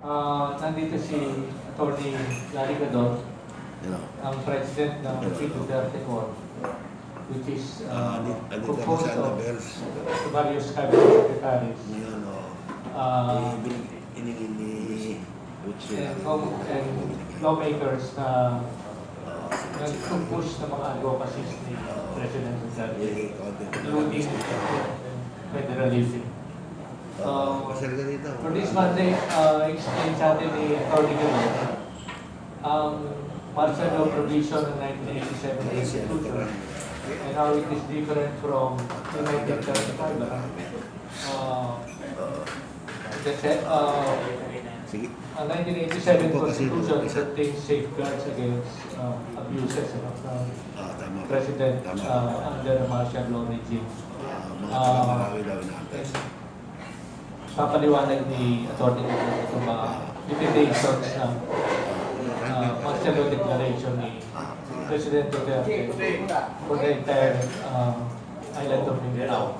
Nandito si Atty. Gadon, ang President ng Duterte Court, which is composed of various cabinet secretaries and lawmakers na nag-push ng mga advocacies ni President Duterte, including federalism. For this Monday, explain sa atin ni Atty. Gadon ang martial law provision ng 1987 Constitution and how it is different from 1935. Ang 1987 Constitution contains safeguards against abuses of President under the martial law regime. Papaliwanag ni Atty. Gadon itong mga limitations ng martial law declaration ni President Duterte for the entire island of Mindanao.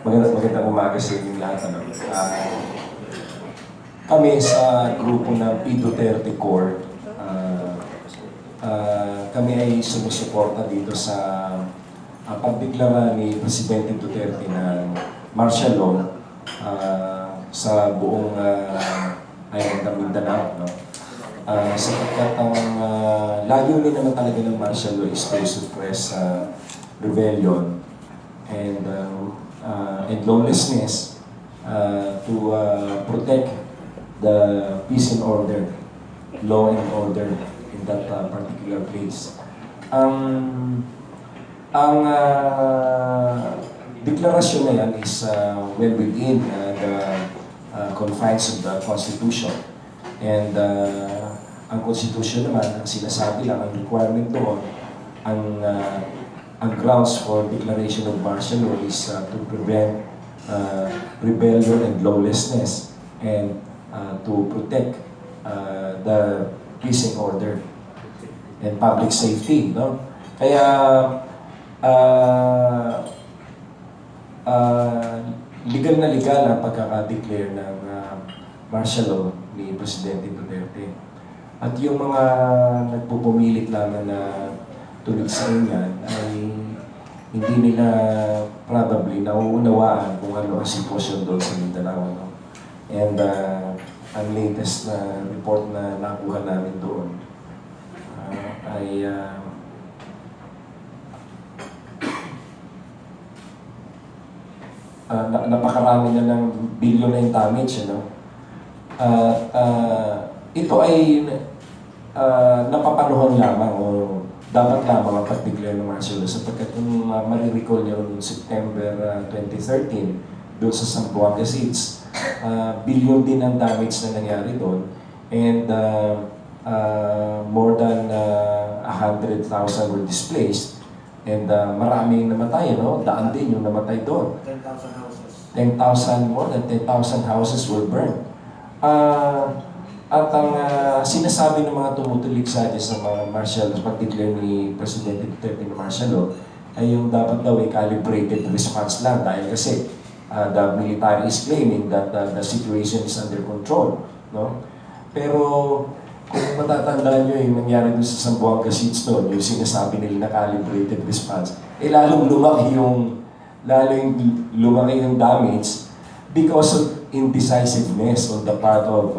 Magandang umaga sa inyong lahat. Kami sa grupo ng Duterte Court, kami ay sumusuporta dito sa pagdeklara ni Presidente Duterte ng martial law sa buong island ng Mindanao. No? Sapagkat ang layunin naman talaga ng martial law is to suppress rebellion and lawlessness, to protect the peace and order, law and order in that particular place. Ang deklarasyon na yan is well within the confines of the Constitution. And ang Constitution naman, ang sinasabi lang, ang requirement doon, ang grounds for declaration of martial law is to prevent rebellion and lawlessness and to protect the peace and order and public safety. No? Kaya legal na legal ang pagkaka-declare ng martial law ni Presidente Duterte. At yung mga nagpupumilit lamang na tuligsain yan ay hindi nila probably nauunawaan kung ano ang sitwasyon doon sa Mindanao. No? And ang latest na report na nakuha namin doon ay napakarami na ng bilyon na yung damage. Ano? Ito ay napapanuhan lamang o dapat lamang ang pag-declare ng martial law sapagkat kung marirecall niyo noong September 2013 doon sa Zamboanga Seats, bilyon din ang damage na nangyari doon and more than 100,000 were displaced and maraming namatay, no? Daan din yung namatay doon. 10,000 houses. 10,000, more than 10,000 houses were burned. At ang sinasabi ng mga tumutulig sa mga martial law, pag-declare ni Presidente Duterte ng martial law, ay yung dapat daw ay calibrated response lang dahil kasi the military is claiming that the situation is under control. No? Pero kung matatandaan nyo yung nangyari doon sa Zamboanga Seats doon, yung sinasabi nila na calibrated response, lalong lumaki yung damage because of indecisiveness on the part of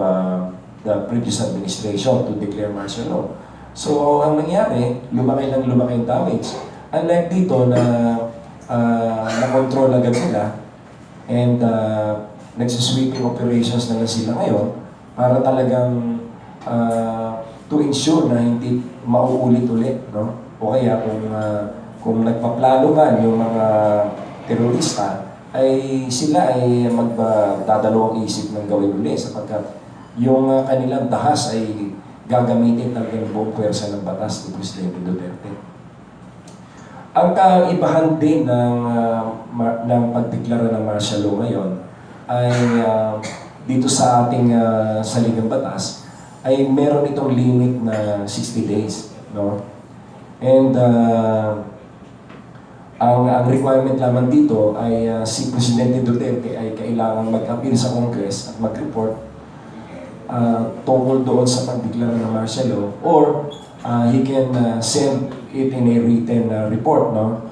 the previous administration to declare martial law. So, ang nangyari, lumaki yung damage. Unlike dito na na-control agad nila and nagsisweeping operations na sila ngayon para talagang to ensure na hindi mauulit-ulit. No? O kaya kung nagpaplano man yung mga terorista, ay sila ay magdadalawang isip ng gawin ulit sapagkat yung kanilang dahas ay gagamitin talaga ng buong pwersa ng batas ni Presidente Duterte. Ang kaibahan din ng pagdeklara ng martial law ngayon ay dito sa ating saligang batas ay meron itong limit na 60 days. No? And ang requirement lamang dito ay si Presidente Duterte ay kailangan mag-appeal sa Congress at mag-report tungkol doon sa pagdeklara ng martial law, or he can send it in a written report, no?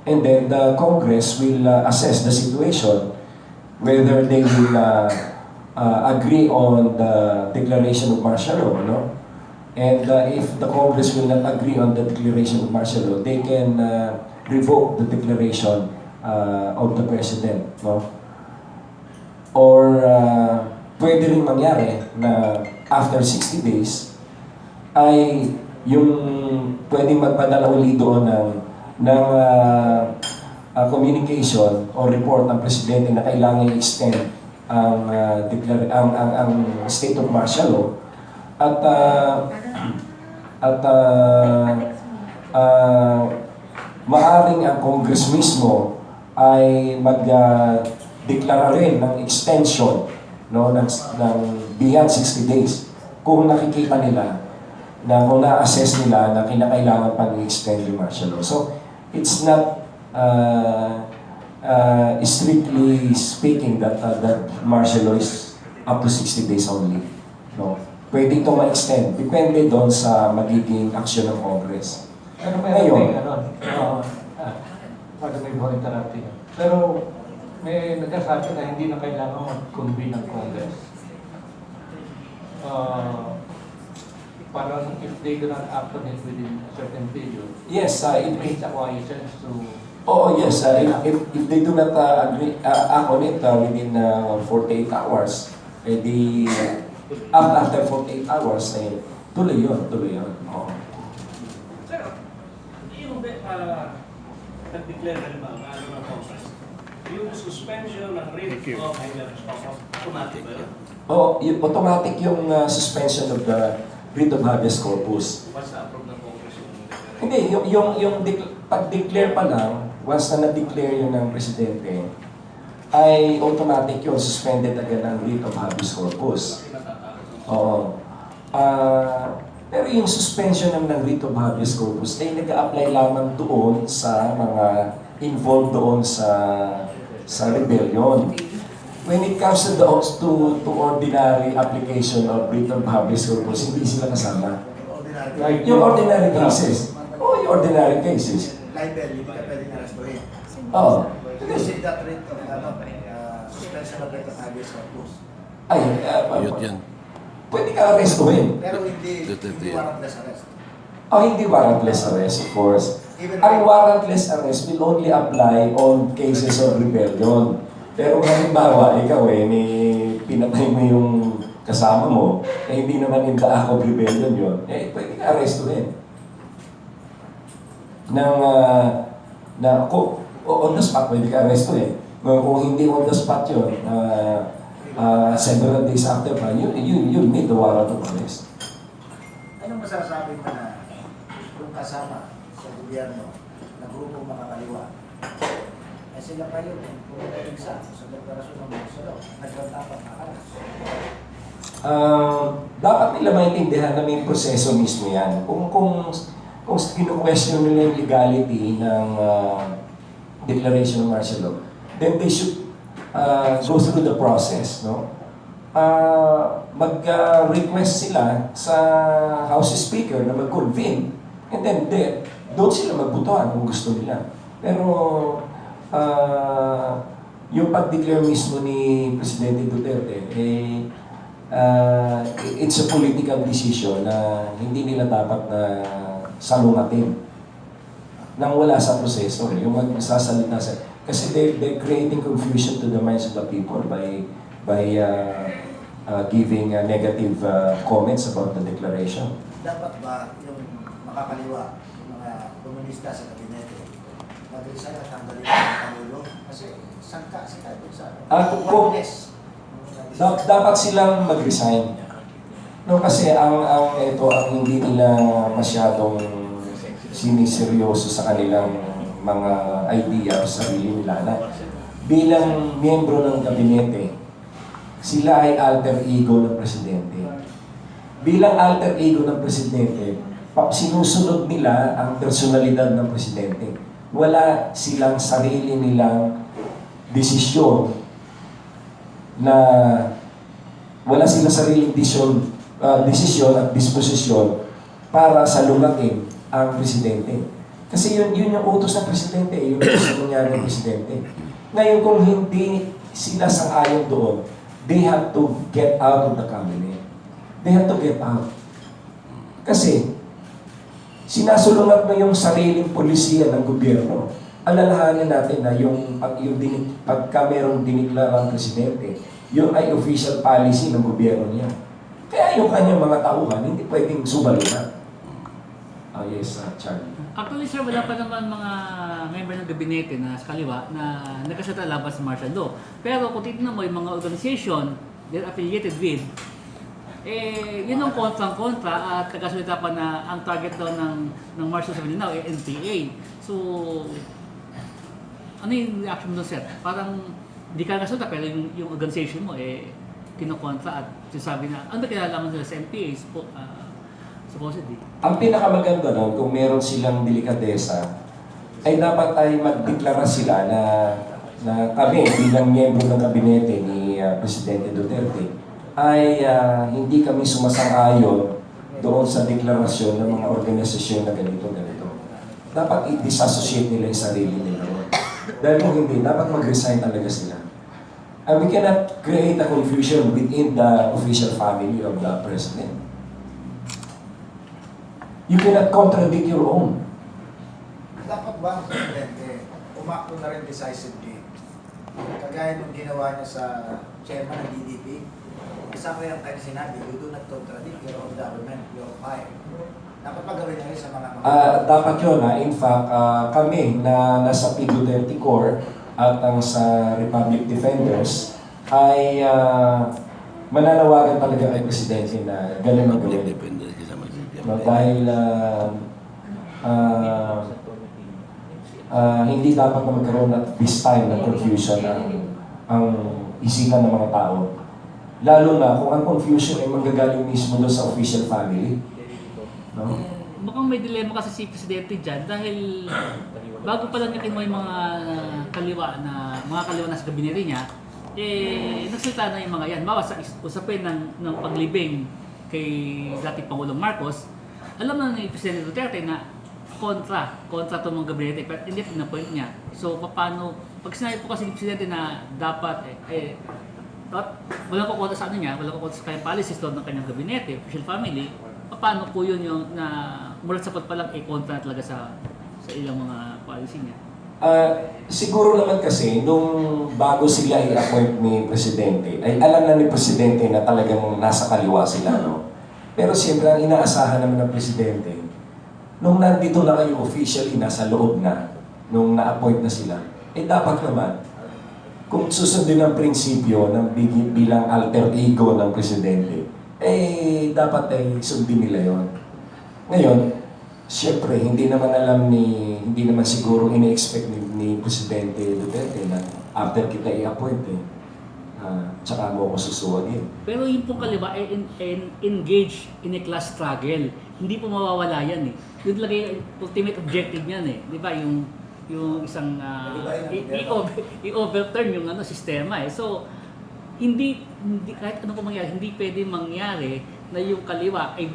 And then the Congress will assess the situation, whether they will agree on the declaration of martial law, no? And if the Congress will not agree on the declaration of martial law, they can revoke the declaration of the President, no? Or pwede rin mangyari na after 60 days ay yung pwedeng magpadala uli doon ng communication o report ng Presidente na kailangan i-extend ang state of martial law at maaring ang Congress mismo ay mag-deklara rin ng extension, no, ng beyond 60 days kung nakikita nila na kung na-assess nila na kinakailangan pang i-extend yung martial law. So, it's not strictly speaking that martial law is up to 60 days only. No? Pwede ito ma-extend. Depende doon sa magiging action ng Congress. Pero may may more interrupting. Pero may nagsasabi na hindi na kailangan mag-convene ng Congress. Parang if they do not act on it within a certain period, yes, it makes acquiescence to... Oh, yes. If they do not agree, act on it within 48 hours, after 48 hours, tuloy yun. Oh. Sir, yung nag-declare na naman ng Congress, yung suspension ng rate of automatic ba yun? Oh, automatic yung suspension of the writ of habeas corpus. Once na-approve ng Congress yung declaration? Hindi, yung pag-declare pa lang, once na na-declare yun ng Presidente, ay automatic yun, suspended agad ang writ of habeas corpus. Oo. Pero yung suspension ng writ of habeas corpus ay nag-a-apply lamang doon sa mga involved doon sa rebellion. When it comes to ordinary application of writ of habeas corpus, hindi sila kasama. Like Yung ordinary cases. Oh, yung ordinary cases. Libel, hindi ka pwedeng arrestuhin. Oo. Kasi that rate of suspension of rate of habeas corpus. Ay, Yan. pwede ka arrestuhin. Pero hindi warrantless arrest. Oh, hindi warrantless arrest, of course. Even Ang warrantless arrest will only apply on cases of rebellion. Pero halimbawa, ikaw pinatay mo yung kasama mo, hindi naman in the act of rebellion yun, pwede ka arrestuhin. On the spot, pwede ka arrestuhin. Kung hindi on the spot yun, several days after pa, you need the warrant of arrest. anong masasabi mo na kung kasama sa gobyerno na grupong makakaliwa, ay sila pa yun kung sa deklarasyon ng martial law, nagkatapat na kalas. Dapat nila maintindihan na may proseso mismo yan. Kung kinu-question nila yung legality ng declaration of martial law, then they should go through the process, no? Mag-request sila sa House Speaker na mag-convene, and then doon sila magbutuhan kung gusto nila. Pero yung pag-declare mismo ni Presidente Duterte, it's a political decision na hindi nila dapat na salungatin nang wala sa proseso. Yung magsasalita sa... Kasi they're creating confusion to the minds of the people by giving negative comments about the declaration. Dapat ba yung makakaliwa, yung mga komunista sa kabinete, mag-resign at tanggalin ang Pangulo? Kasi sangka sila doon sa Dapat silang mag-resign. No, kasi ang hindi nila masyadong siniseryoso sa kanilang mga idea o sarili nila na bilang miyembro ng gabinete, sila ay alter ego ng presidente. Bilang alter ego ng presidente, sinusunod nila ang personalidad ng presidente. Wala silang sarili nilang desisyon na wala silang sariling desisyon at disposisyon para salungatin ang presidente. Kasi yun yung utos ng presidente, yun yung gusto nangyari ng presidente. Ngayon kung hindi sila sang-ayon doon, they have to get out of the cabinet. They have to get out. Kasi, sinasulungat mo yung sariling polisiya ng gobyerno. Alalahanin natin na pagka merong diniklara ang presidente, yun ay official policy ng gobyerno niya. Kaya yung kanyang mga tauhan, hindi pwedeng subalunan. Yes, Charlie. Actually, sir, wala pa naman mga member ng gabinete na sa kaliwa na nagkasalita laban sa martial law. Pero kung titignan mo yung mga organization they're affiliated with, yun ang kontrang-kontra at nagkasalita pa na ang target daw ng martial law now ay NPA. So, ano yung reaction mo doon, sir? Parang hindi ka nagkasalita pero yung organization mo kinokontra at sinasabi na ano ba kinalaman nila sa NPA? Supposedly. Ang pinakamaganda nun, kung meron silang delikadesa, ay dapat ay magdeklara sila na kami bilang miyembro ng kabinete ni Presidente Duterte ay hindi kami sumasang-ayon doon sa deklarasyon ng mga organisasyon na ganito. Dapat i-disassociate nila yung sarili nila. Dahil kung hindi, dapat mag-resign talaga sila. And we cannot create a confusion within the official family of the President. You cannot contradict your own. Dapat ba ang presidente umakto na rin decisively? Kagaya nung ginawa niya sa chairman ng DDP, kasama yung kanya sinabi, you do not contradict your own government, your fire. Dapat magawin na rin sa mga dapat yun. In fact, kami na nasa Duterte Corps at ang sa Republic Defenders ay mananawagan talaga kay Presidente na ganun ang gawin. Dahil hindi dapat na magkaroon at this time ng confusion ang isipan ng mga tao. Lalo na kung ang confusion ay manggagaling mismo doon sa official family. No? Mukhang may dilema kasi si Presidente dyan dahil bago pa lang niya kinuha yung mga kaliwa na sa gabinete niya, nagsalita na yung mga yan. Bawa sa usapin ng paglibing kay dating Pangulong Marcos, alam na ni Presidente Duterte na kontra itong mga gabinete, pero hindi na-point niya. So, paano, pag sinabi po kasi ni Presidente na dapat, walang kukontra sa niya, walang kukontra sa kanyang policies doon ng kanyang gabinete, official family, paano po yun yung na mulat sapat pa lang kontra talaga sa ilang mga policy niya? Siguro naman kasi, nung bago sila i-appoint ni Presidente, ay alam na ni Presidente na talagang nasa kaliwa sila, no? Pero siyempre, ang inaasahan naman ng Presidente, nung nandito na kayo officially, nasa loob na, nung na-appoint na sila, dapat naman, kung susundin ang prinsipyo ng bilang alter ego ng Presidente, dapat ay sundin nila yon. Ngayon, siyempre, hindi naman siguro ini-expect ni Presidente Duterte na after kita i-appoint tsaka mo ako susuwagin. Pero yung pong kaliwa ay engage in a class struggle. Hindi po mawawala yan eh. Yun talaga yung ultimate objective niyan eh. Di ba? Yung isang i-overturn yung sistema eh. So, hindi kahit ano po mangyari, hindi pwede mangyari na yung kaliwa ay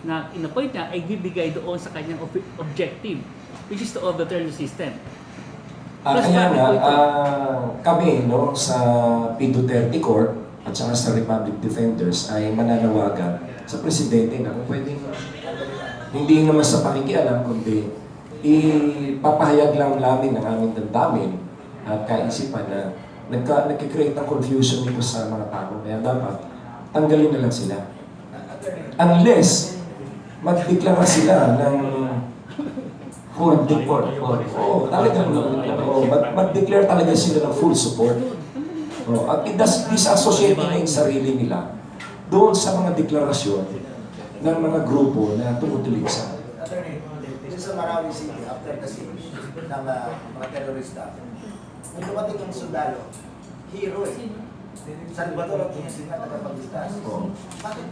na in-appoint niya ay bibigay doon sa kanyang objective, which is to overturn the system. Kaya nga, kami sa Duterte Corps at saka sa Republic Defenders ay mananawagan sa Presidente na kung pwedeng hindi naman sa pakikialam, kundi ipapahayag lang namin ang aming damdamin at kaisipan na nagkikreate ng confusion nito sa mga tao. Kaya dapat tanggalin na lang sila. Unless magdeklara sila ng full support. Talagang mag-declare talaga sila ng full support. At disassociate nila yung sarili nila doon sa mga deklarasyon ng mga grupo na tumutulig sa Attorney, dito sa Marawi City, after kasi ng mga terorista, nung dumating yung sundalo, hero eh. Salvador at yung sila tagapagligtas. Oo. Bakit?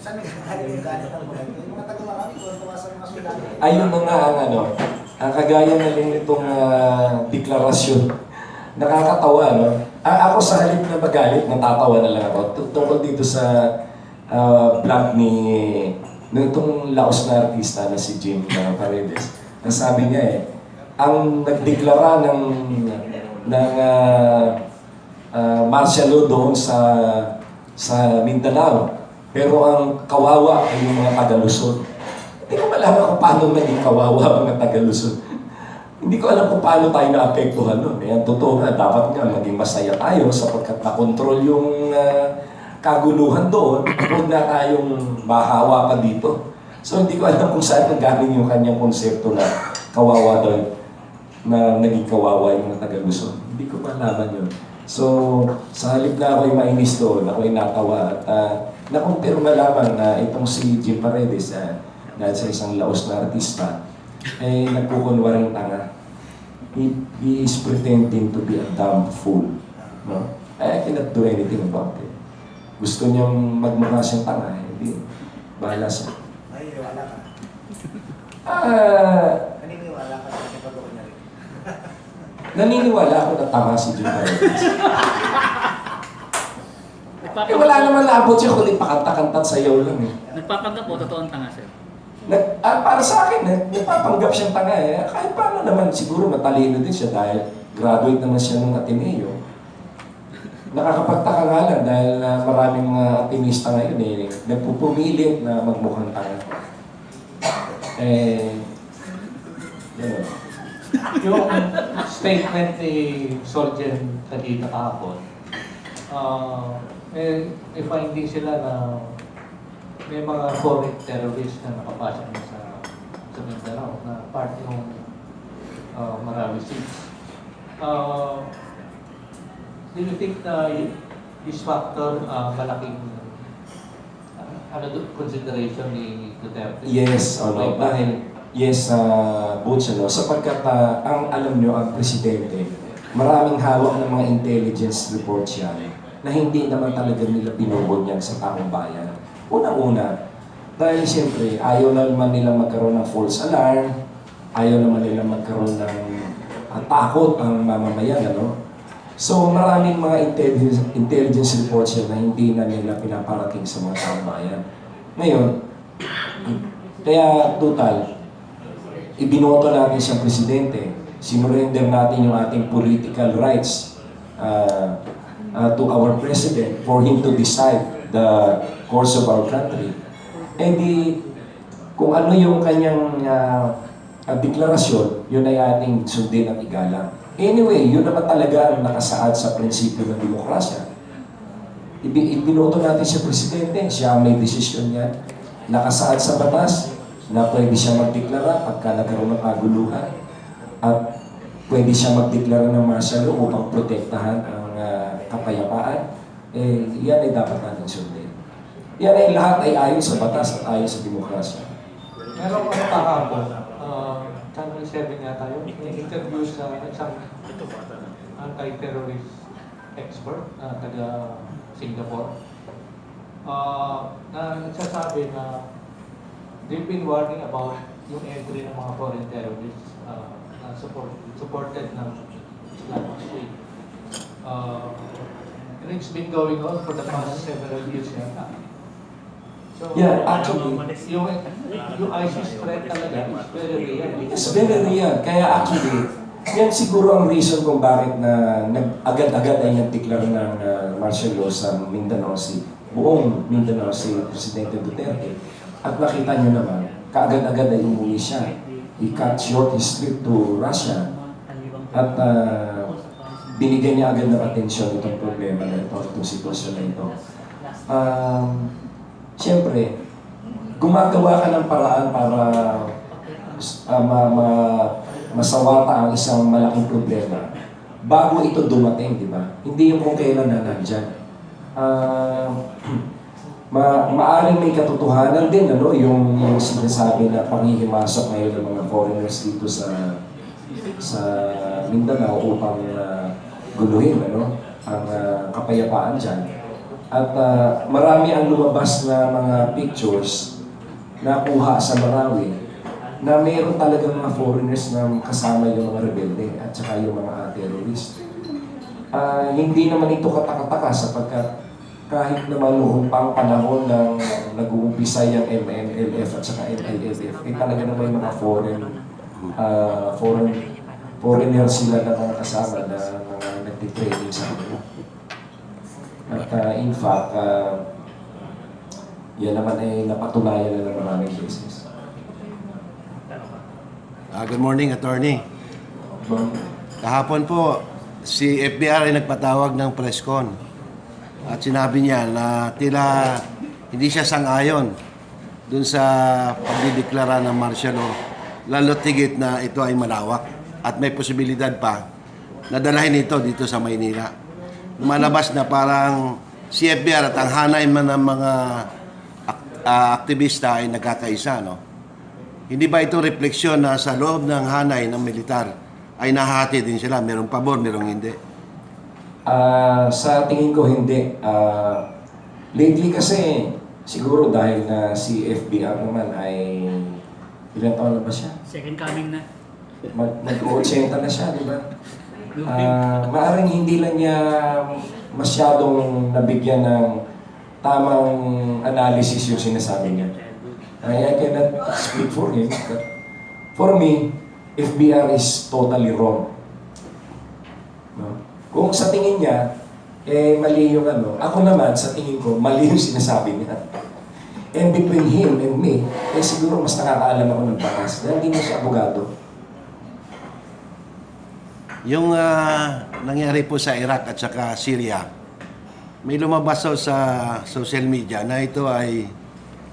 Saan nagkakalit yung galit ng mga yung mga taga-Marawi kung tumasan mga sundalo? ay yung mga ang kagaya na rin itong deklarasyon. Nakakatawa, no? Ako sa halip na magalit, natatawa na lang ako. Tungkol dito sa vlog ni itong Laos na artista na si Jim Paredes. Nasabi niya ang nagdeklara ng martial law doon sa Mindanao. Pero ang kawawa ay yung mga taga-Luzon. Hindi ko malaman kung paano naging kawawa ang mga taga-Luzon. Hindi ko alam kung paano tayo naapektuhan nun. Ang totoo nga, dapat nga maging masaya tayo sapagkat nakontrol yung kaguluhan doon. Huwag na tayong mahawa pa dito. So hindi ko alam kung saan nanggaling yung kanyang konsepto na kawawa doon, na naging kawawa yung mga taga-Luzon. Hindi ko malaman yun. So, sa halip na ako'y mainis doon, ako'y natawa at nakumpirma lamang na itong si Jim Paredes, dahil sa isang Laos na artista, ay nagkukunwaring tanga. He is pretending to be a damn fool. No? I cannot do anything about it. Gusto niyang magmukha siyang tanga, hindi. Bahala siya. Naniniwala ka? Naniniwala ka sa kapagawa niya rin? Naniniwala ako na tanga si Jim Paredes. Nagpapanggap Wala naman naabot siya kundi pakanta-kantat sayaw lang Nagpapanggap po, totoong tanga, sir. Para sa akin, nagpapanggap siyang tanga Kahit paano naman, siguro matalino din siya dahil graduate naman siya ng Ateneo. Nakakapagtaka nga lang dahil maraming mga Atenista ngayon nagpupumilit na magmukhang tanga. Yun. Yung statement ni Sergeant Cardema kahapon, may finding sila na may mga foreign terrorists na nakapasok na sa Mindanao na part ng Marawi City. Do you think na this factor malaking consideration ni Duterte? Yes, dahil Butch, sapagkat ang alam nyo, ang presidente, maraming hawak ng mga intelligence reports yan na hindi naman talaga nila binubunyag sa taong bayan. Unang-una, dahil siyempre, ayaw na naman nilang magkaroon ng false alarm, ayaw naman nilang magkaroon ng takot ang mamamayan, So maraming mga intelligence reports yan na hindi na nila pinaparating sa mga taong bayan. Ngayon, kaya total, ibinoto natin siyang presidente, sinurrender natin yung ating political rights to our president for him to decide the course of our country. And kung ano yung kanyang deklarasyon, yun ay ating sundin at igalang. Anyway, yun naman talaga ang nakasaad sa prinsipyo ng demokrasya. Ibinoto natin siya presidente, siya may desisyon niya, nakasaad sa batas, na pwede siya magdeklara pagka nagkaroon ng kaguluhan at pwede siya magdeklara ng martial law upang protektahan ang kapayapaan, yan ay dapat natin sundin. Yan ay lahat ay ayon sa batas at ayon sa demokrasya. Meron ko kahapon, Channel 7 nga tayo, may interview sa isang anti-terrorist expert taga Singapore na nagsasabi na they've been warning about yung entry ng mga foreign terrorists na supported ng Islamic State. And it's been going on for the past several years yata. So, Yeah, actually, yung ISIS threat talaga is very real. it's very real. Kaya actually, yan siguro ang reason kung bakit na agad-agad ay nagdeklara ng martial law sa Mindanao, buong Mindanao si Presidente Duterte. At nakita nyo naman, kaagad-agad ay umuwi siya. He cut short his trip to Russia. At binigyan niya agad ng atensyon itong problema na ito, itong sitwasyon na ito. Siyempre, gumagawa ka ng paraan para masawata ang isang malaking problema bago ito dumating, di ba? Hindi yung kung kailan na nandyan. maaring may katotohanan din yung sinasabi na panghihimasok ngayon ng mga foreigners dito sa Mindanao upang guluhin ang kapayapaan dyan. At marami ang lumabas na mga pictures na kuha sa Marawi na mayroon talagang mga foreigners na kasama yung mga rebelde at saka yung mga terrorist. Hindi naman ito katakataka sapagkat kahit naman noong pang panahon ng nag-uumpisa yung MNLF at saka MILF, talaga naman yung mga foreigner sila na mga kasama na mga nagtitraining sa kanila. At in fact, yan naman ay napatunayan na ng maraming cases. Good morning, Attorney. Kahapon po, si FBR ay nagpatawag ng press con. At sinabi niya na tila hindi siya sang-ayon dun sa pagdideklara ng martial law, lalo tigit na ito ay malawak at may posibilidad pa na dalahin ito dito sa Maynila. Lumalabas na parang si FBR at ang hanay man ng mga aktivista ay nagkakaisa, no? Hindi ba ito refleksyon na sa loob ng hanay ng militar ay nahati din sila? Merong pabor, merong hindi. Sa tingin ko hindi. Lately kasi, siguro dahil na si FBR naman ay ilang taon na ba siya? Second coming na. Mag-80 na siya, di ba? Maaring hindi lang niya masyadong nabigyan ng tamang analysis yung sinasabi niya. I cannot speak for him, but for me, FBR is totally wrong. No? Kung sa tingin niya, mali yung ako naman sa tingin ko, mali yung sinasabi niya. And between him and me, siguro mas nakakaalam ako ng batas. Dahil hindi mo siya abogado. Yung nangyari po sa Iraq at saka Syria, may lumabas sa social media na ito ay,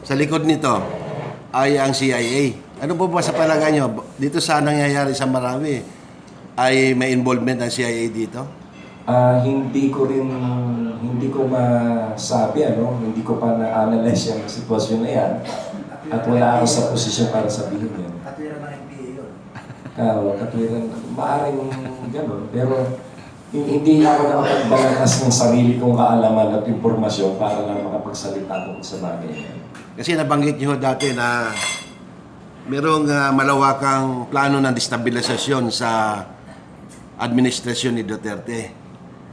sa likod nito, ay ang CIA. Ano po ba sa palagay nyo? Dito sa nangyayari sa Marawi, ay may involvement ng CIA dito? Hindi ko masabi, hindi ko pa na-analyze yung sitwasyon na yan. At wala ako sa posisyon para sabihin yan. Katwiran ng NPA yun. Katwiran, maaaring gano'n. Pero hindi ako nakapagbalantas ng sarili kong kaalaman at impormasyon para lang makapagsalita tungkol sa bagay yan. Kasi nabanggit nyo dati na merong malawakang plano ng destabilisasyon sa administrasyon ni Duterte.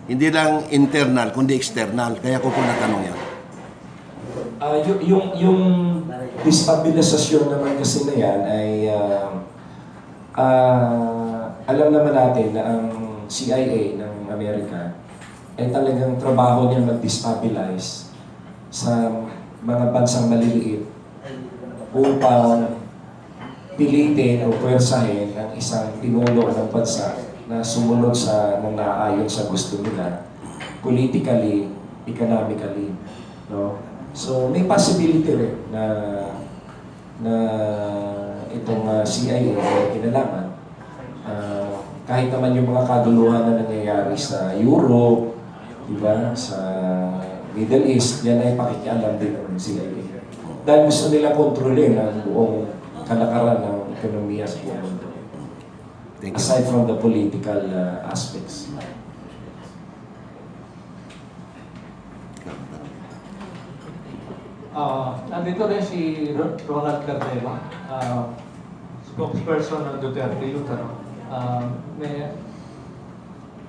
Hindi lang internal, kundi external. Kaya ko po natanong yan. Yung destabilisasyon naman kasi na yan ay alam naman natin na ang CIA ng Amerika ay talagang trabaho niya mag-destabilize sa mga bansang maliliit upang pilitin o pwersahin ang isang pinuno ng bansa na sumunod sa mga naayon sa gusto nila politically, economically, no? So may possibility rin na itong CIA ay kinalaman. Kahit naman yung mga kaguluhan na nangyayari sa Europe, diba, sa Middle East, yan ay pakikialam din ng CIA. Dahil gusto nila kontrolin ang buong kalakaran ng ekonomiya sa buong mundo. Aside from the political aspects. Nandito rin si Ronald Cardema, spokesperson ng Duterte Youth. May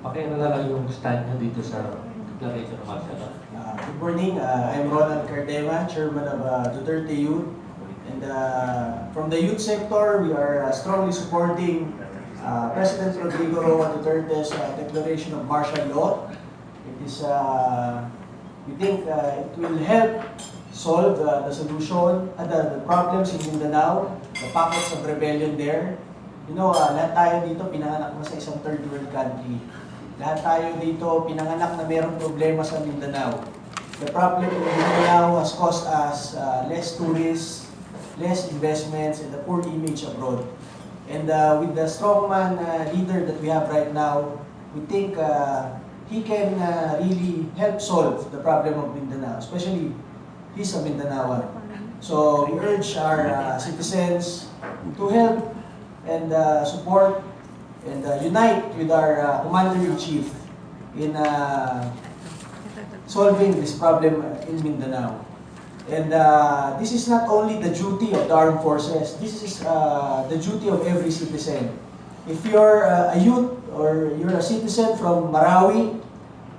pakiano na lang yung stand niya dito sa declaration ng martial law. Good morning. I'm Ronald Cardema, Chairman of Duterte Youth. And from the youth sector, we are strongly supporting President Rodrigo Roa Duterte's declaration of martial law. It is, we think it will help solve the solution, the problems in Mindanao, the pockets of rebellion there. You know, lahat tayo dito pinanganak na sa isang third world country. Lahat tayo dito pinanganak na mayroong problema sa Mindanao. The problem in Mindanao has cost us less tourists, less investments, and a poor image abroad. And with the strongman leader that we have right now, we think he can really help solve the problem of Mindanao, especially he's a Mindanaoan. So we urge our citizens to help and support and unite with our Commander-in-Chief in solving this problem in Mindanao. And this is not only the duty of the armed forces, this is the duty of every citizen. If you're a youth or you're a citizen from Marawi,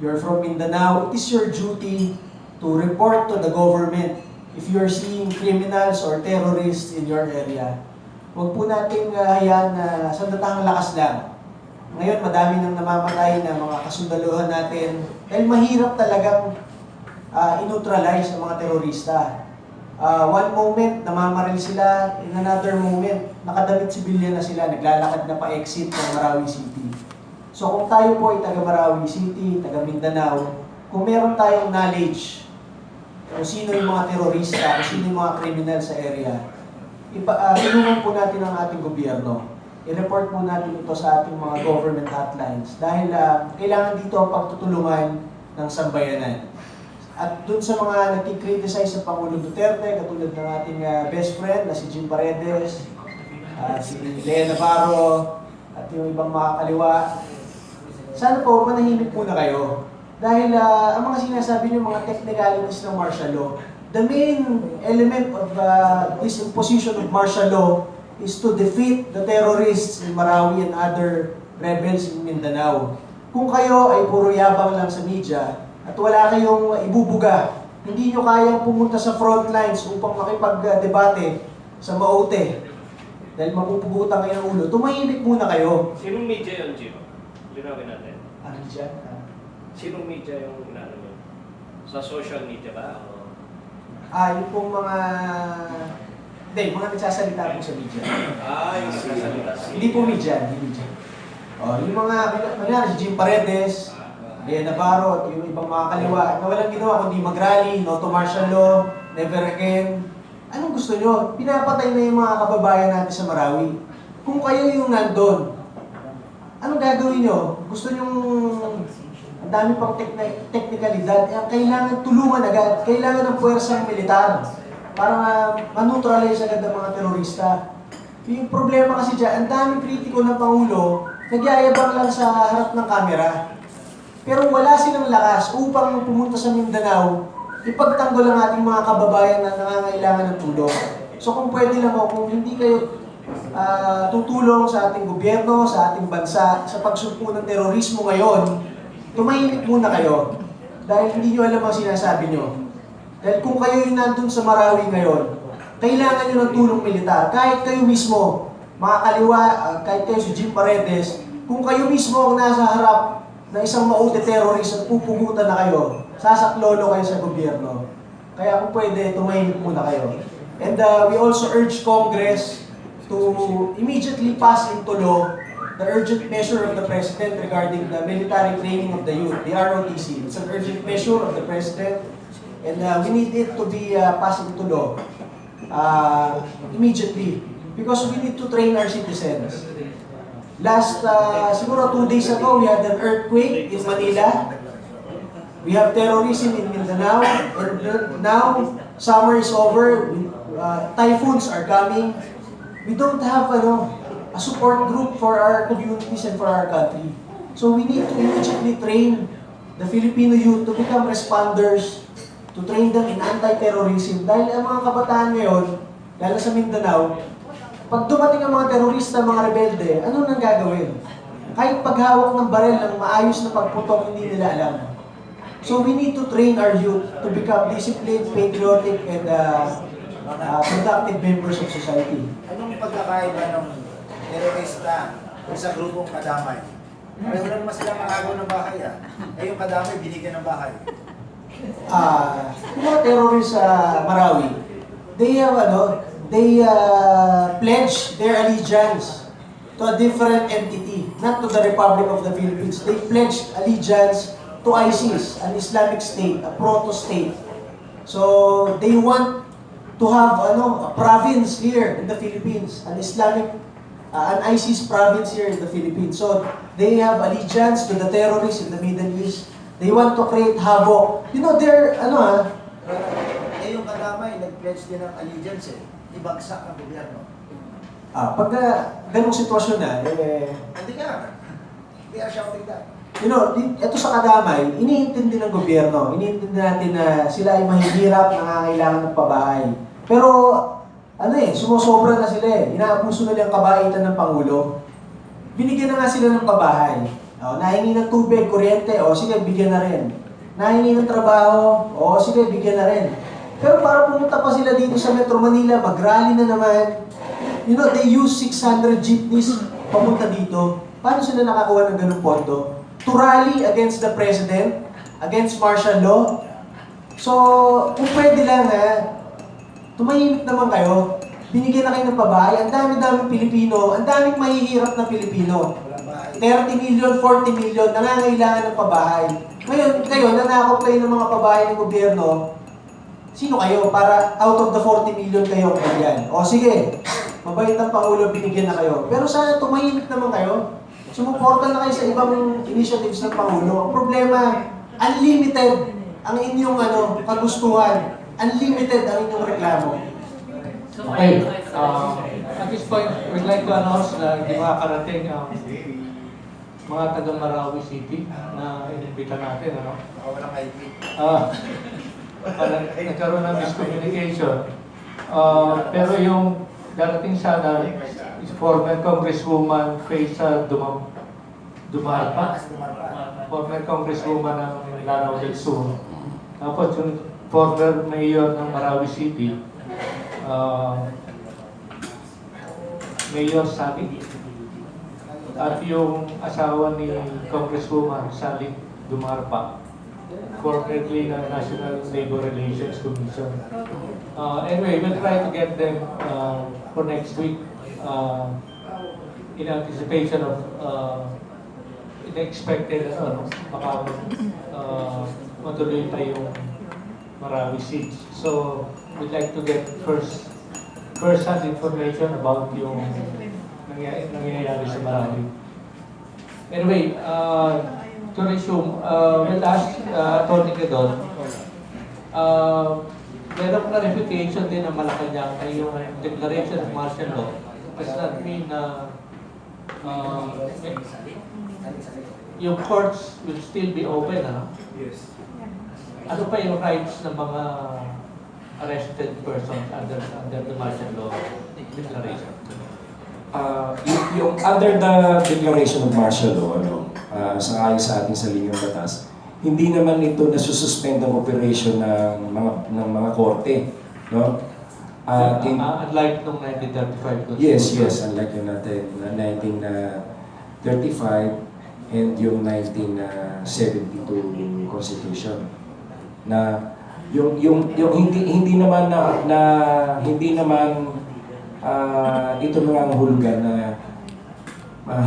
you're from Mindanao, it is your duty to report to the government if you're seeing criminals or terrorists in your area. Huwag po nating hayaan na sandatahang lakas lang. Ngayon, madami nang namamatay na mga kasundaluhan natin dahil mahirap talagang i-neutralize ang mga terorista. One moment, namamaril sila. In another moment, nakadamit sibilyan na sila, naglalakad na pa-exit ng Marawi City. So kung tayo po ay taga Marawi City, taga Mindanao, kung meron tayong knowledge kung sino yung mga terorista, kung sino yung mga criminal sa area, tulungan po natin ang ating gobyerno. I-report po natin ito sa ating mga government hotlines dahil kailangan dito ang pagtutulungan ng sambayanan. At dun sa mga nagkikriticize sa Pangulong Duterte, katulad ng ating best friend na si Jim Paredes, si Lea Navarro, at yung ibang mga kaliwa, sana po manahimik muna kayo. Dahil ang mga sinasabi niyo, mga technicalities ng martial law, the main element of this imposition of martial law is to defeat the terrorists in Marawi and other rebels in Mindanao. Kung kayo ay puro yabang lang sa media at wala kayong ibubuga, hindi nyo kayang pumunta sa front lines upang makipag-debate sa MAUTE dahil mapupugutan kayo ng ulo, tumahimik muna kayo. Sinong media yun, Jim? Linawin natin. Ano dyan? Sinong media yung inaano nyo? Sa social media ba? O... Yung pong mga... Hindi, mga nagsasalita po sa media. Yung sasalita. Hindi po media, hindi media. Yung mga, si Jim Paredes, Lea Navarro, at yung ibang mga kaliwa, na walang ginawa kundi mag-rally, no to martial law, never again. Anong gusto nyo? Pinapatay na yung mga kababayan natin sa Marawi. Kung kayo yung nandun, anong gagawin nyo? Gusto nyo, ang dami pang teknikalidad, kailangan tulungan agad, kailangan ng puwersang militar para maneutralize agad ang mga terorista. Yung problema kasi dyan, ang daming kritiko ng Pangulo, nagyayabang lang sa harap ng kamera. Pero wala silang lakas upang pumunta sa Mindanao, ipagtanggol ang ating mga kababayan na nangangailangan ng tulong. So kung pwede lang kung hindi kayo tutulong sa ating gobyerno, sa ating bansa, sa pagsugpo ng terorismo ngayon, tumahimik muna kayo. Dahil hindi nyo alam ang sinasabi nyo. Dahil kung kayo yung nandun sa Marawi ngayon, kailangan nyo ng tulong militar. Kahit kayo mismo, mga kaliwa, kahit kayo si Jim Paredes, kung kayo mismo ang nasa harap ng isang MAUTE terrorist at pupugutan na kayo, sasaklolo kayo sa gobyerno. Kaya kung pwede, tumahimik muna kayo. And we also urge Congress to immediately pass into law the urgent measure of the President regarding the military training of the youth, the ROTC. It's an urgent measure of the President, and we need it to be passed into law immediately because we need to train our citizens. Last, siguro 2 days ago, we had an earthquake in Manila. We have terrorism in Mindanao, and now summer is over, typhoons are coming. We don't have a support group for our communities and for our country. So we need to immediately train the Filipino youth to become responders, to train them in anti-terrorism. Dahil ang mga kabataan ngayon, lalo sa Mindanao, pag dumating ang mga terorista, mga rebelde, ano nang gagawin? Kahit paghawak ng barel ng maayos na pagputok, hindi nila alam. So we need to train our youth to become disciplined, patriotic, and productive members of society. Anong pagkakaiba ng terorista sa grupong kadamay? Pareho lang naman sila makagawa ng bahay yung kadamay binigyan ng bahay. Yung mga terrorists sa Marawi, they have pledge their allegiance to a different entity, not to the Republic of the Philippines. They pledged allegiance to ISIS, an Islamic state, a proto-state. So they want to have a province here in the Philippines, an ISIS province here in the Philippines. So they have allegiance to the terrorists in the Middle East. They want to create havoc. You know, they're Yung pledge din ng allegiance eh. Ibagsak ang gobyerno. Pag ganong sitwasyon na, Hindi ka. We are shouting that. you know, ito sa kadamay, iniintindi ng gobyerno. Iniintindi natin na sila ay mahihirap, nangangailangan ng pabahay. Pero, sumusobra na sila eh. Inaabuso nila ang kabaitan ng Pangulo. Binigyan na nga sila ng pabahay. Nahingi ng tubig, kuryente, sige, bigyan na rin. Nahingi ng trabaho, sige, bigyan na rin. Pero para pumunta pa sila dito sa Metro Manila, mag-rally na naman. You know, they use 600 jeepneys papunta dito. Paano sila nakakuha ng ganung pondo? To rally against the president, against martial law. So, kung pwede lang tumahimik naman kayo. Binigyan na kayo ng pabahay. Ang dami-daming Pilipino, ang daming mahihirap na Pilipino. 30 million, 40 million, nangangailangan ng pabahay. Ngayon, kayo, nanakop kayo ng mga pabahay ng gobyerno. Sino kayo para out of the 40 million kayo bigyan? Sige, mabait ang Pangulo, binigyan na kayo. Pero sana tumahimik naman kayo. Sumuporta na kayo sa ibang initiatives ng Pangulo. Ang problema, unlimited ang inyong kagustuhan. Unlimited ang inyong reklamo. Okay, at this point, we'd like to announce na hindi makakarating ang mga taga Marawi City na inimbita natin, Walang IP. Parang nagkaroon ng miscommunication. Pero yung darating sana is former Congresswoman Faisa Dumarpa, former Congresswoman ng Lanao del Sur. Tapos yung former Mayor ng Marawi City, Mayor Sally. At yung asawa ni Congresswoman Sally Dumarpa, formerly ng National Labor Relations Commission. Anyway, we'll try to get them for next week in anticipation of expected baka matuloy pa yung Marawi seats. So, we'd like to get first-hand information about yung nangyayari sa Marawi. Anyway, to resume, we'll ask Atty. Gadon, meron clarification din ng Malacanang ay yung declaration of martial law. Does that mean na yung courts will still be open, Yes. Ano pa yung rights ng mga arrested persons under the martial law declaration? Yung under the declaration of martial law, sa ayon sa ating saligang batas, hindi naman ito nasususpend ang operation ng mga korte, no? Unlike nung 1935 Yes, unlike yung natin 1935 and yung 1972 Constitution. Na yung hindi naman ito na ang hulugan na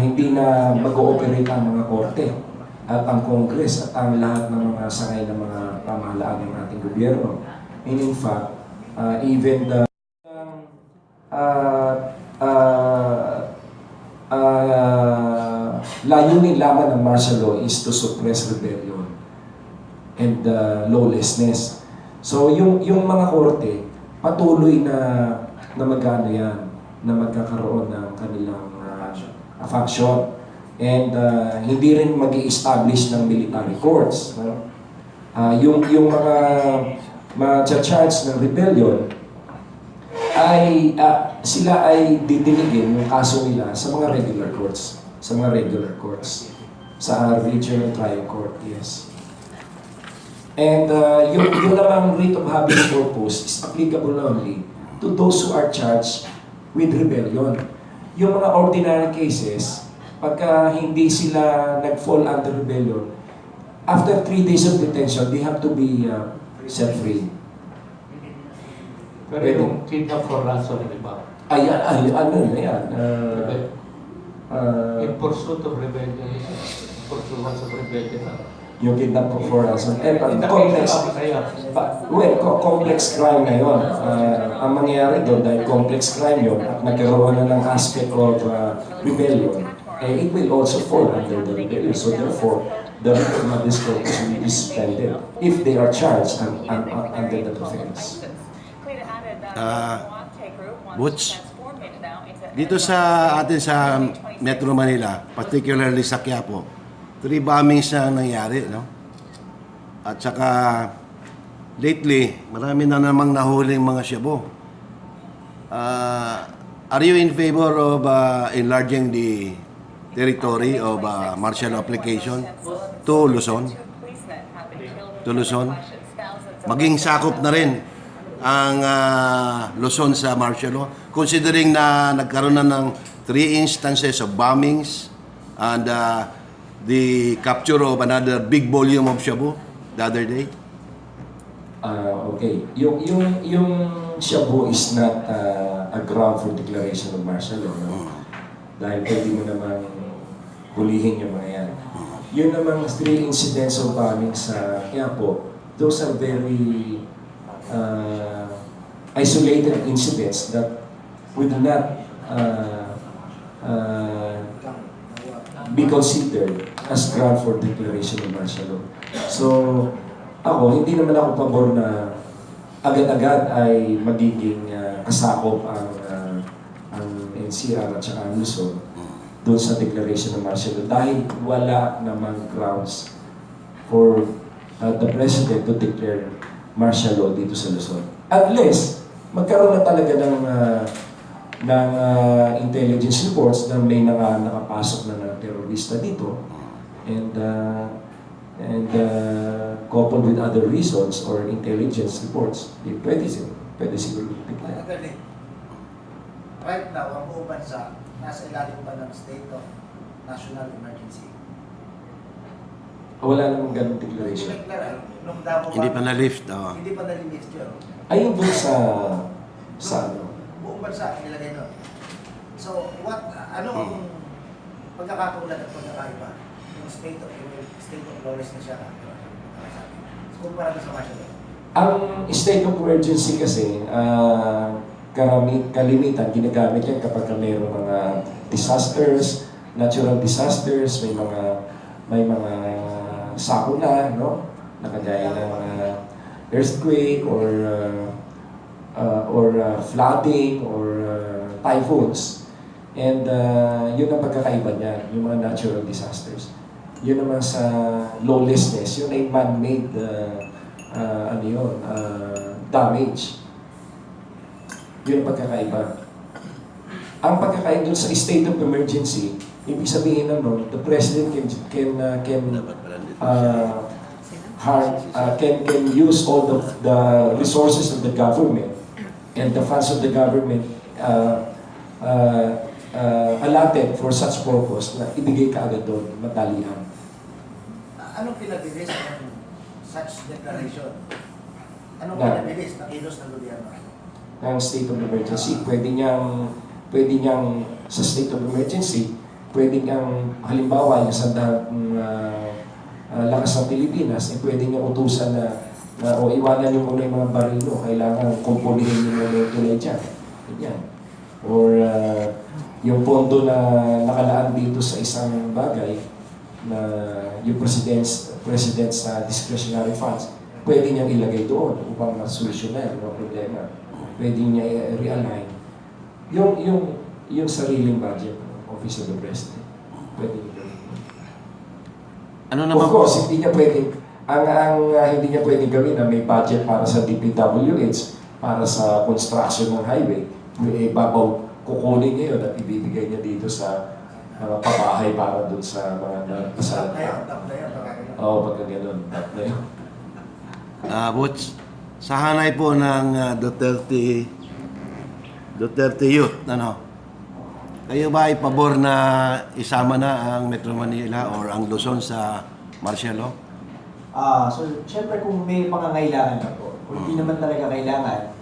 hindi na mag-ooperate ang mga korte at ang Congress at ang lahat ng mga sangay ng mga pamahalaan ng ating gobyerno. And in fact, even the layunin lamang ng martial law is to suppress rebellion and lawlessness. So yung mga korte patuloy na magano yan, na magkakaroon ng kanilang function and hindi rin mag-i-establish ng military courts. Yung mga ma-charge ng rebellion ay sila ay didiligin yung kaso nila sa mga regular courts, sa regional trial court, yes. And yung namang writ of habeas corpus is applicable only to those who are charged with rebellion. Yung mga ordinary cases, pagka hindi sila nag-fall under rebellion, after 3 days of detention, they have to be set free. Pero yung kidnap for ransom, di ba? Ano na yan? In pursuit of rebellion, pursuance of rebellion. Yung kidnap for ransom. Complex crime na yun. Ang mangyayari doon, dahil complex crime yun, at nagkaroon na ng aspect of rebellion, it will also fall under the rebellion. So therefore, the writ of habeas corpus will be suspended if they are charged under that offense. Butch, dito sa atin sa Metro Manila, particularly sa Quiapo, 3 bombings na nangyari, no? At saka lately, marami na namang nahuling mga shabu. Are you in favor of enlarging the territory of martial application to Luzon? To Luzon? Maging sakop na rin ang Luzon sa martial law, considering na nagkaroon na ng 3 instances of bombings and the capture of another big volume of shabu the other day. Okay. Yung shabu is not a ground for declaration of martial law. No? Dahil pwede mo naman hulihin yung mga yan. Yun namang 3 incidents of bombing sa Quiapo, those are very isolated incidents that would not be considered as ground for declaration of martial law. So, ako, hindi naman ako pabor na agad-agad ay magiging kasakop ang NCR at saka ang Luzon doon sa declaration of martial law dahil wala namang grounds for the President to declare martial law dito sa Luzon. Unless, magkaroon na talaga ng intelligence reports na may nakapasok na terorista dito and coupled with other reasons or intelligence reports, pwede siguro declare. Right now, ang buong bansa, nasa ilalim pa ng state of national emergency. Wala namang ganong declaration. Hindi pa na-lift. Hindi pa na-lift yun. Ayun doon sa ano? Buong bansa, nilagay nun. So, ano ang pagkakatulad at pagkakaiba? Yung state of lawless na siya. Kumpara sa martial law. Ang state of emergency kasi, kalimitan, ginagamit yan kapag mayroong mga disasters, natural disasters, may mga sakuna, no? Nakagaya ng earthquake or flooding or typhoons. And yun ang pagkakaiba niya, yung mga natural disasters. Yun naman sa lawlessness, yun ay man-made damage. Yun ang pagkakaiba. Ang pagkakaiba dun sa state of emergency, ibig sabihin naman, the President can use all the resources of the government and the funds of the government allotted for such purpose na ibigay ka agad doon, madalian. Anong pinabilis ng such declaration? Anong pinabilis ng kilos ng gobyerno? Ng state of emergency, pwede niyang sa state of emergency, pwede niyang halimbawa yung sandang lakas ng Pilipinas, pwede niyang utusan na o iwanan niyo muna yung mga barilo, kailangan kumpunihin niyo muna yung tulay dyan. Ganyan. Or yung pondo na nakalaan dito sa isang bagay na yung president's discretionary funds, pwede niyang ilagay doon upang masolusyonan yung problema. Pwede niya i-realign yung sariling budget ng Office of the President. Pwede niya. Ano naman of course, hindi niya pwedeng hindi niya pwedeng gawin na may budget para sa DPWH, para sa construction ng highway. Babaw kukunin niya yun at ibibigay niya dito sa pabahay para dun sa mga nagpasal. Oo, pagka gano'n. Butch, sa hanay po ng Duterte Youth, kayo ba ay pabor na isama na ang Metro Manila or ang Luzon sa martial law? So, syempre kung may pangangailangan na po, kung hindi naman talaga kailangan,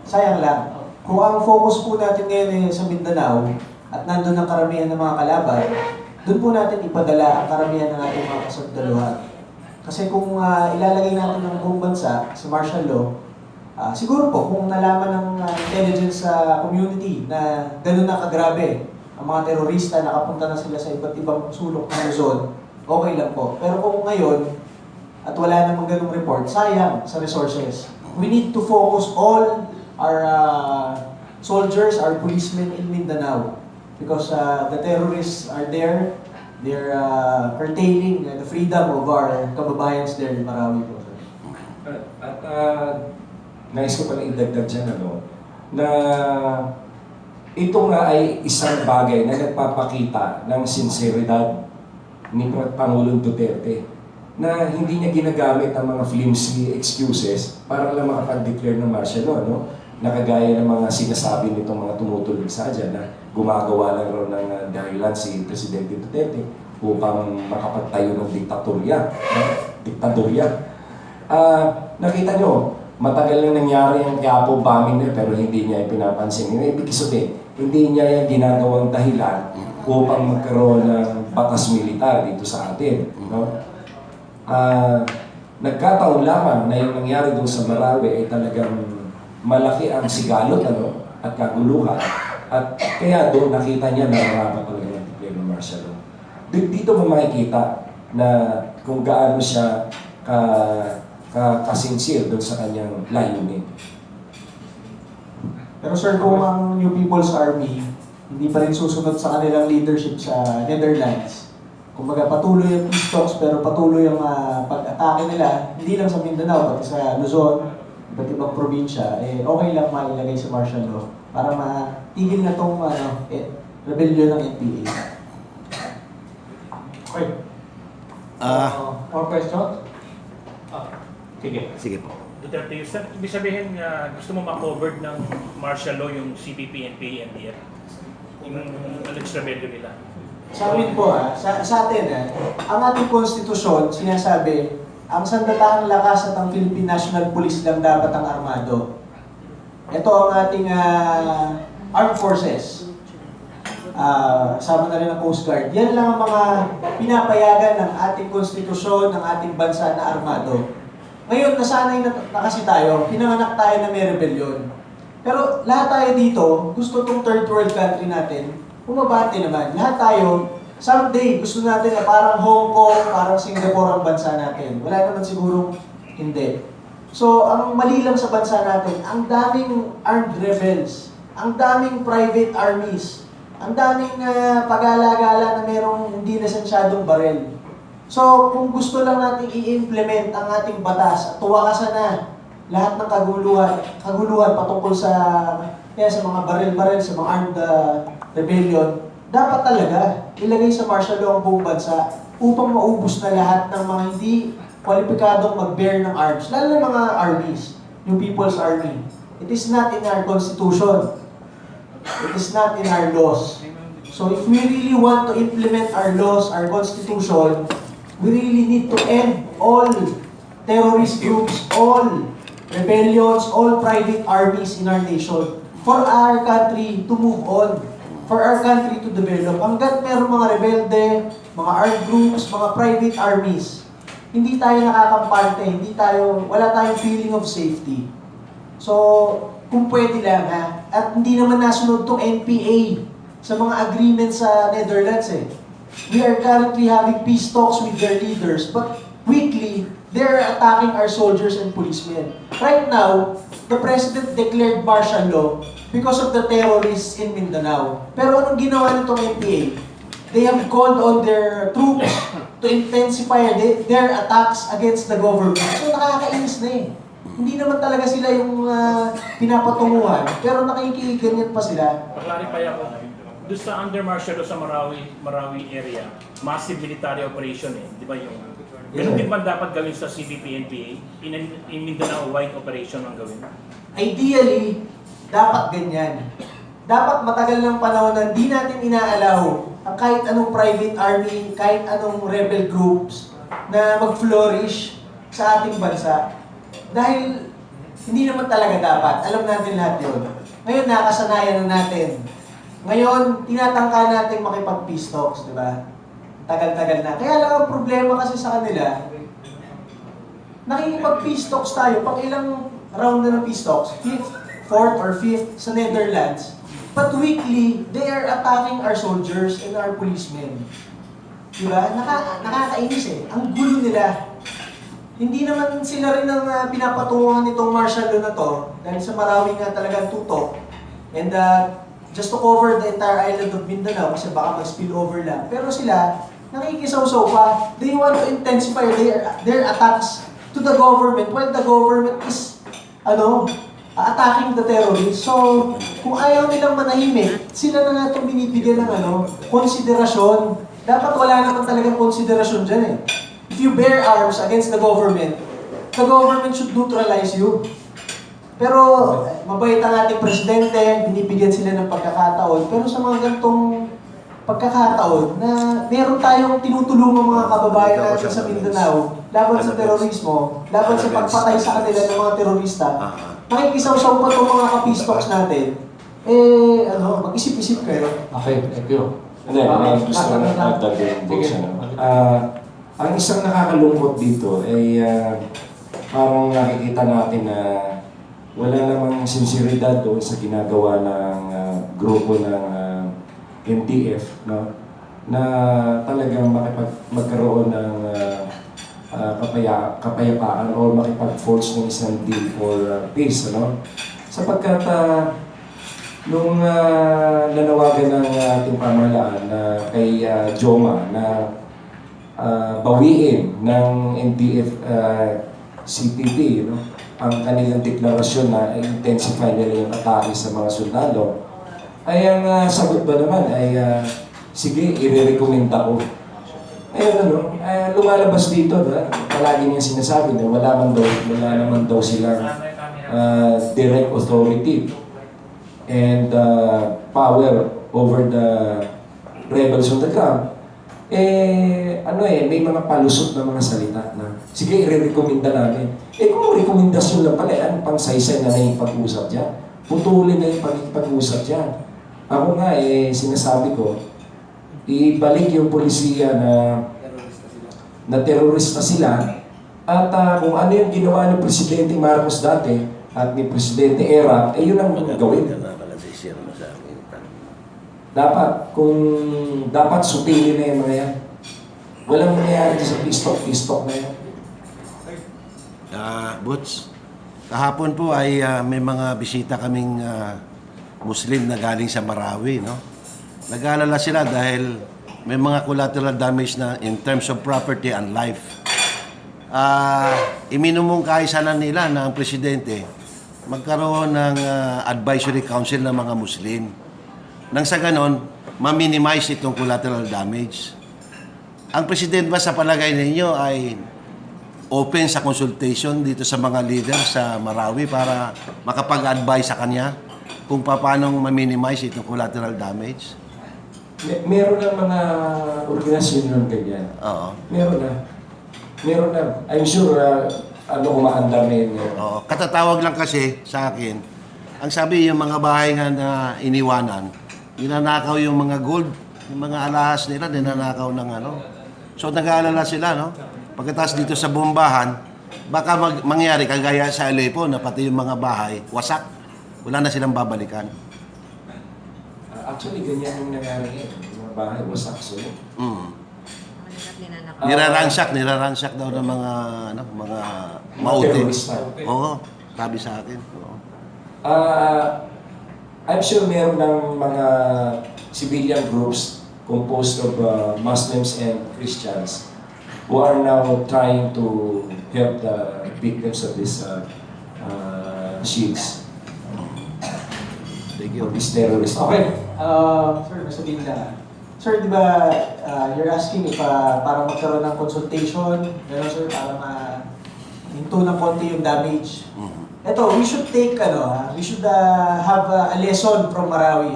sayang lang. Kung ang focus po natin ngayon sa Mindanao at nandun ang karamihan ng mga kalaban, doon po natin ipadala ang karamihan ng ating mga kasagdaluhan. Kasi kung ilalagay natin ang buong bansa sa martial law, siguro po kung nalaman ng intelligence community na gano'n na kagrabe, ang mga terorista nakapunta na sila sa iba't ibang sulok ng Luzon, okay lang po. Pero kung ngayon, at wala namang ganung report, sayang sa resources. We need to focus all our soldiers, our policemen in Mindanao. Because the terrorists are there, they're curtailing the freedom of our kababayans there in Marawi po. At nais ko pala idagdag dyan, na ito nga ay isang bagay na nagpapakita ng sinseridad ni Pangulong Duterte na hindi niya ginagamit ang mga flimsy excuses para lang makapag-declare ng martial law, no? Nakagaya ng mga sinasabi nitong mga tumutulog sa dyan na gumagawa lang raw ng dahilan si Presidente Duterte upang makapagtayo ng diktadorya. Nakita nyo, matagal na nangyari ang Quiapo bombing na pero hindi niya ipinapansin. Ibig sabihin, hindi niya yung ginagawang dahilan upang magkaroon ng batas militar dito sa atin. No? Nagkataon lamang na yung nangyari doon sa Marawi ay talagang malaki ang sigalot at kaguluhan. At kaya doon nakita niya na marami talaga ng declare ng martial law. Dito mo makikita na kung gaano siya kasincere doon sa kanyang layunin. Pero sir, kung ang New People's Army hindi pa rin susunod sa kanilang leadership sa Netherlands, kumbaga patuloy ang peace talks pero patuloy ang pag-atake nila, hindi lang sa Mindanao, pati sa Luzon, iba't ibang probinsya, okay lang mailagay sa martial law para matigil na itong rebellion ng NPA. Okay. More questions? Sige. Sige po. Duterte, ibig sabihin gusto mo ma-covered ng martial law yung CPP, NPA, NDF? Yung alleged rebellion nila? Sa amin po sa atin ang ating konstitusyon sinasabi, ang sandatahang lakas at ang Philippine National Police lang dapat ang armado. Ito ang ating armed forces. Sama na rin ang Coast Guard. Yan lang ang mga pinapayagan ng ating konstitusyon, ng ating bansa na armado. Ngayon, nasanay na kasi tayo, pinanganak tayo na may rebellion. Pero lahat tayo dito, gusto itong third world country natin, bumabati naman. Lahat tayo, someday, gusto natin na parang Hong Kong, parang Singapore ang bansa natin. Wala naman sigurong hindi. So, ang mali lang sa bansa natin, ang daming armed rebels, ang daming private armies, ang daming pag-alagala na merong hindi lisensyadong barel. So, kung gusto lang natin i-implement ang ating batas at tuwakasan na lahat ng kaguluhan patungkol sa mga baril-baril, sa mga armed rebellion, dapat talaga ilagay sa martial law ang buong bansa upang maubos na lahat ng mga hindi kwalipikadong mag-bear ng arms, lalo na mga armies, yung People's Army. It is not in our constitution. It is not in our laws. So if we really want to implement our laws, our constitution, we really need to end all terrorist groups, all rebellions, all private armies in our nation for our country to move on, for our country to develop. Hanggat meron mga rebelde, mga armed groups, mga private armies, hindi tayo nakakampante, wala tayong feeling of safety. So, kung pwede lang at hindi naman nasunod tong NPA sa mga agreements sa Netherlands We are currently having peace talks with their leaders, but weekly, they're attacking our soldiers and policemen. Right now, the President declared martial law because of the terrorists in Mindanao. Pero anong ginawa nitong NPA? They have called on their troops to intensify their attacks against the government. So nakakainis na Hindi naman talaga sila yung pinapatunguhan, pero nakikiganyan pa sila. Pag-clarify ako, doon sa under martial law sa Marawi area, massive military operation di ba yung ganun din ba dapat gawin sa CPP, NPA? In Mindanao, wide operation ang gawin? Ideally, dapat ganyan. Dapat matagal ng panahon na hindi natin inaalaw ang kahit anong private army, kahit anong rebel groups na mag-flourish sa ating bansa. Dahil hindi naman talaga dapat. Alam natin lahat yun. Ngayon, nakasanayan na natin. Ngayon, tinatangka natin makipag-peace talks, di ba? Tagal-tagal na. Kaya lang ang problema kasi sa kanila, nakikipag-peace talks tayo, pag ilang round na ng peace talks, 5th, 4th, or 5th sa Netherlands, but weekly, they are attacking our soldiers and our policemen. Di ba? Nakakainis Ang gulo nila. hindi naman sila rin ang pinapatunguhan nitong martial law na to dahil sa Marawi nga talagang tutok. And just to cover the entire island of Mindanao kasi baka mag-spill over lang. Pero sila, nakikisaw-saw pa. They want to intensify their attacks to the government while the government is attacking the terrorists. So, kung ayaw nilang manahimik, sila na nga itong binibigyan ng konsiderasyon. Dapat wala naman talagang konsiderasyon dyan eh. If you bear arms against the government should neutralize you. Pero, mabait ang ating presidente, binibigyan sila ng pagkakataon. Pero sa mga ganitong pagkakataon na meron tayong tinutulungan mga kababayan natin sa Mindanao laban sa terorismo, laban sa pagpatay sa kanila ng mga terorista, nakikisaw-saw pa itong mga kapistoks natin, mag-isip-isip kayo. Okay, thank you. Hindi, gusto ko na dagdag yung Sige. ang isang nakakalungkot dito ay parang nakikita natin na wala namang sinseridad doon sa ginagawa ng grupo ng MTF, no? Na talagang magkaroon ng kapayapaan o makipag-force ng isang deal for peace, ano? Sapagkat nung nanawagan ng ating pamahalaan kay Joma na bawiin ng MTF CPP, no? Ang kanilang deklarasyon na intensify nila yung atake sa mga sundalo, ay ang sagot ba naman ay sige, i-recommenda ko. Ayun lumalabas dito na palagi niya sinasabi na wala naman daw silang direct authority and power over the rebels on the ground. May mga palusot na mga salita na sige, i-recommenda namin. Kung rekomendasyon lang pala, ano pang saysay na naipag-usap dyan? Putulin na yung pag-usap dyan. Ako nga, sinasabi ko, ibalik yung polisiya na terorista sila at kung ano yung ginawa ni Presidente Marcos dati at ni Presidente Era, yun ang gawin. Dapat supili na yung mga yan. Walang mangyayari sa pistok na yan. Butch, kahapon po ay may mga bisita kaming Muslim na galing sa Marawi, no? Nag-aalala sila dahil may mga collateral damage na in terms of property and life. Iminumungkahi sana nila na ang presidente magkaroon ng advisory council ng mga Muslim. Nang sa ganon, ma-minimize itong collateral damage. Ang presidente ba sa palagay ninyo ay open sa consultation dito sa mga leader sa Marawi para makapag-advise sa kanya kung paano ma-minimize itong collateral damage? Meron ng mga organisasyon ng ganyan. Oo. Meron na. I'm sure umaandar na yun. Oo. Katatawag lang kasi sa akin, ang sabi yung mga bahay nga na iniwanan, ninanakaw yung mga gold, yung mga alahas nila, ninanakaw ng So nag-aalala sila, no? Pagkatapos dito sa bombahan, baka mangyari kagaya sa Aleppo na pati yung mga bahay, wasak. Wala na silang babalikan. Actually, ganyan yung nangyari ngayon. Yung mga bahay, wasak. So, Niraransak daw ng mga MAUTE. terrorista. Oo, sabi sa akin. Oo. I'm sure meron ng mga civilian groups composed of Muslims and Christians who are now trying to help the victims of these shields. Thank you. Or these terrorists. Okay. Sir, masabihin lang. Sir, di ba you're asking if para magkaroon ng consultation, gano'n sir, para hinto ng konti yung damage. Ito, we should take, we should have a lesson from Marawi.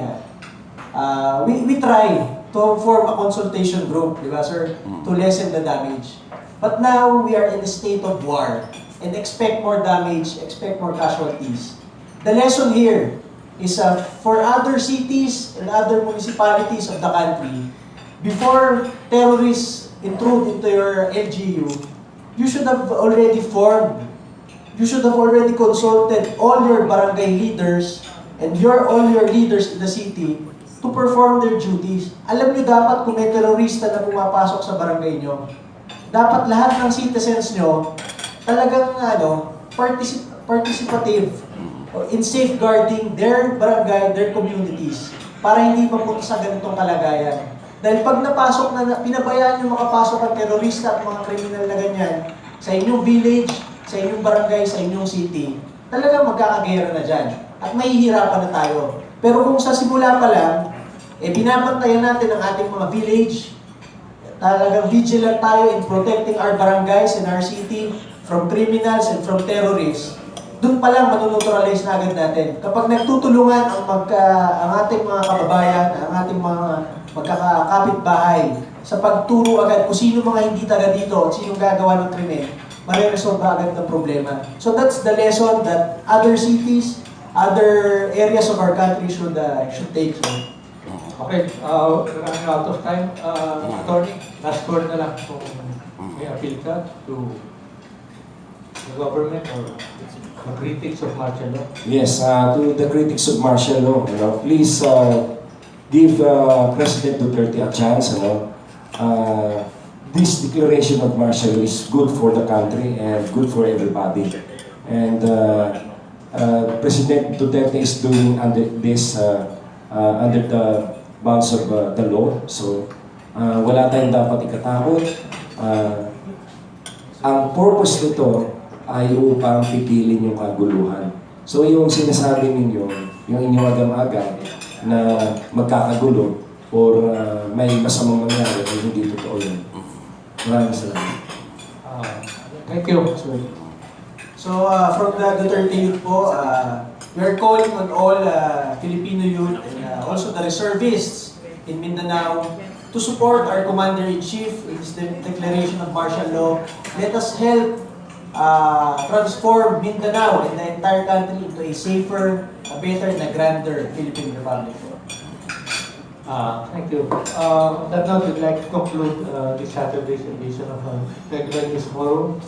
We try to form a consultation group, di ba sir, to lessen the damage. But now, we are in a state of war and expect more damage, expect more casualties. The lesson here is for other cities and other municipalities of the country, before terrorists intrude into your LGU, you should have already formed, you should have already consulted all your barangay leaders and all your leaders in the city to perform their duties. Alam nyo dapat kung may terorista na pumapasok sa barangay nyo, dapat lahat ng citizens nyo talagang participative in safeguarding their barangay, their communities para hindi mapunta sa ganitong kalagayan. Dahil pag napasok na, pinabayaan yung makapasok ang terorista at mga kriminal na ganyan sa inyong village, sa inyong barangay, sa inyong city, talagang magkakagera na dyan. At mahihirapan na tayo. Pero kung sa simula pa lang, binabantayan natin ang ating mga village, talagang vigilant tayo in protecting our barangays and our city from criminals and from terrorists, doon pa lang manunutralize na agad natin. Kapag nagtutulungan ang ating mga kababayan, ang ating mga magkakapit-bahay sa pagturo agad kung sino mga hindi taga dito at sinong gagawa ng krimen, mariresolve agad ng problema. So that's the lesson that other cities, other areas of our country should take. So, Okay, running out of time. Attorney, last word na lang kung may appeal ka to the government or the critics of martial law. Yes, to the critics of martial law, please give President Duterte a chance. This declaration of martial law is good for the country and good for everybody. And President Duterte is doing under this under the bounds of the law. So wala tayong dapat ikatakot. Ang purpose nito ay upang pipilin yung kaguluhan. So yung sinasabi ninyo, yung inyong agam-agam na magkakagulo or may masamang mangyari ay hindi totoo yun. Maraming salamat. Thank you. So from the Duterte youth po, we are calling on all Filipino youth and also the reservists in Mindanao to support our Commander-in-Chief in this declaration of martial law. Let us help transform Mindanao and the entire country into a safer, a better, and a grander Philippine Republic. Thank you. On that note, we'd like to conclude this Saturday's edition of Regular News Forum.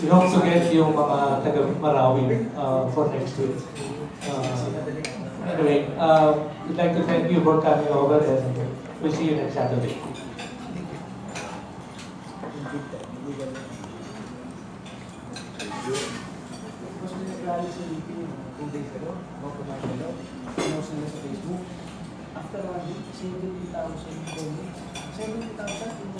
We hope to get yung mga taga-Marawi for next week. Anyway, we'd like to thank you for coming over and we'll see you next Saturday. After 1 week, 70,000 comments. 70,000